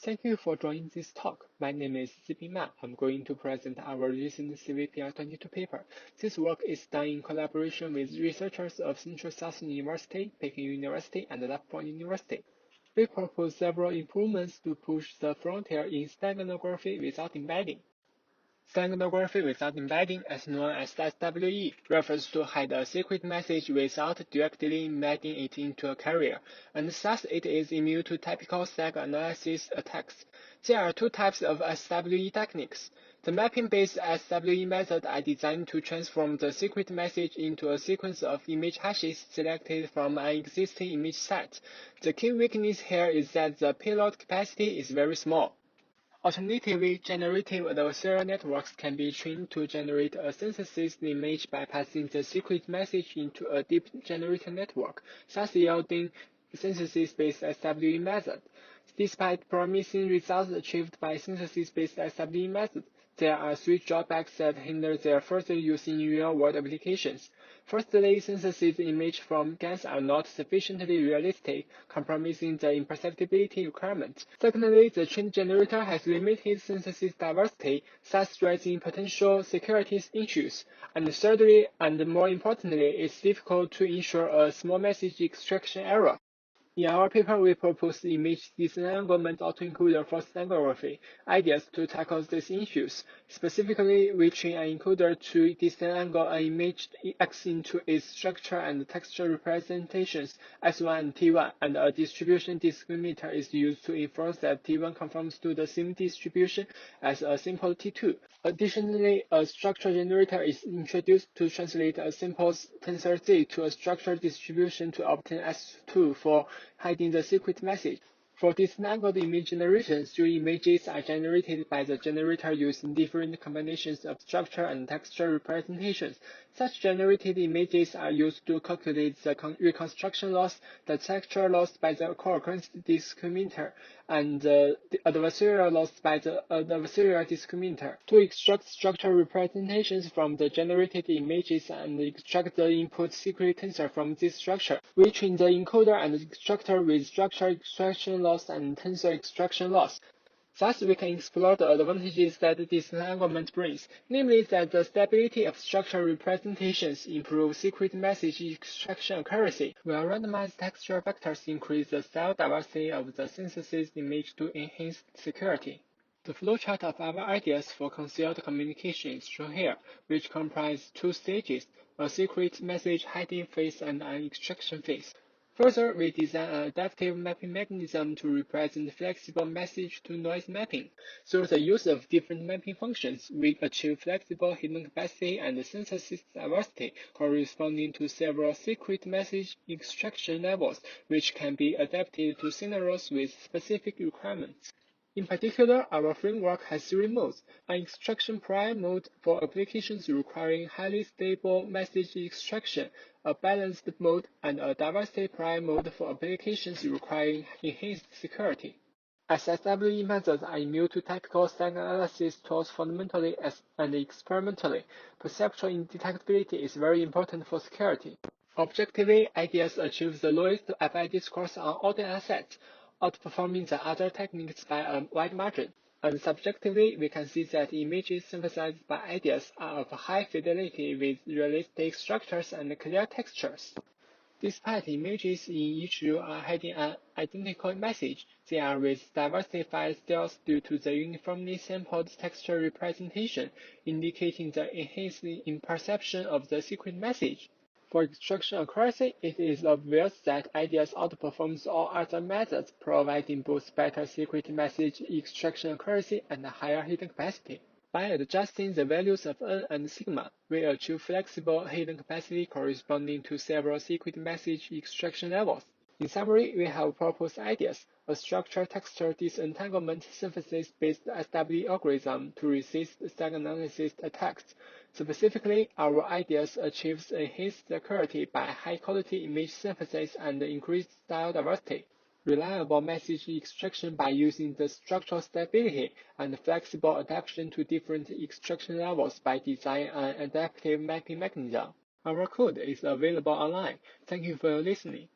Thank you for joining this talk. My name is Ziping Ma. I'm going to present our recent CVPR2022 paper. This work is done in collaboration with researchers of Central Southern University, Peking University, and Left Point University. We propose several improvements to push the frontier in steganography without embedding. Steganography without embedding, as known as SWE, refers to hide a secret message without directly embedding it into a carrier, and thus it is immune to typical stag analysis attacks. There are two types of SWE techniques. The mapping-based SWE method are designed to transform the secret message into a sequence of image hashes selected from an existing image set. The key weakness here is that the payload capacity is very small. Alternatively, generative adversarial networks can be trained to generate a synthesis image by passing the secret message into a deep generator network, thus yielding synthesis-based SWE method. Despite promising results achieved by synthesis-based SWE method, there are three drawbacks that hinder their further use in real-world applications. Firstly, synthesis images from GANs are not sufficiently realistic, compromising the imperceptibility requirement. Secondly, the trained generator has limited synthesis diversity, thus raising potential security issues. And thirdly, and more importantly, it's difficult to ensure a small message extraction error. In our paper, we propose the image disentanglement autoencoder for steganography, ideas to tackle these issues. Specifically, we train an encoder to disentangle an image X into its structure and texture representations S1 and T1, and a distribution discriminator is used to enforce that T1 conforms to the same distribution as a simple T2. Additionally, a structure generator is introduced to translate a simple tensor Z to a structure distribution to obtain S2 for hiding the secret message. For disentangled image generation, three images are generated by the generator using different combinations of structure and texture representations. Such generated images are used to calculate the reconstruction loss, the texture loss by the co-occurrence discriminator, and the adversarial loss by the adversarial discriminator. To extract structure representations from the generated images and extract the input secret tensor from this structure, we train the encoder and extractor with structure extraction loss and tensor extraction loss. Thus, we can explore the advantages that disentanglement brings, namely that the stability of structure representations improve secret message extraction accuracy, while randomized texture vectors increase the style diversity of the synthesis image to enhance security. The flowchart of our ideas for concealed communication is shown here, which comprise two stages, a secret message hiding phase and an extraction phase. Further, we design an adaptive mapping mechanism to represent flexible message-to-noise mapping. Through the use of different mapping functions, we achieve flexible hidden capacity and synthesis diversity corresponding to several secret message extraction levels, which can be adapted to scenarios with specific requirements. In particular, our framework has three modes: an extraction prior mode for applications requiring highly stable message extraction, a balanced mode, and a diversity prior mode for applications requiring enhanced security. SWE methods are immune to typical stag analysis tools fundamentally and experimentally. Perceptual indetectability is very important for security. Objectively, ideas achieve the lowest FID scores on all data sets, outperforming the other techniques by a wide margin. And subjectively, we can see that images synthesized by ideas are of high fidelity with realistic structures and clear textures. Despite images in each row are hiding an identical message, they are with diversified styles due to the uniformly sampled texture representation, indicating the enhanced imperception of the secret message. For extraction accuracy, it is obvious that ideas outperforms all other methods, providing both better secret message extraction accuracy and higher hidden capacity. By adjusting the values of n and sigma, we achieve flexible hidden capacity corresponding to several secret message extraction levels. In summary, we have proposed ideas: a structure-texture disentanglement synthesis-based SWE algorithm to resist stag analysis attacks. Specifically, our ideas achieves enhanced security by high-quality image synthesis and increased style diversity, reliable message extraction by using the structural stability, and flexible adaptation to different extraction levels by designing an adaptive mapping mechanism. Our code is available online. Thank you for listening.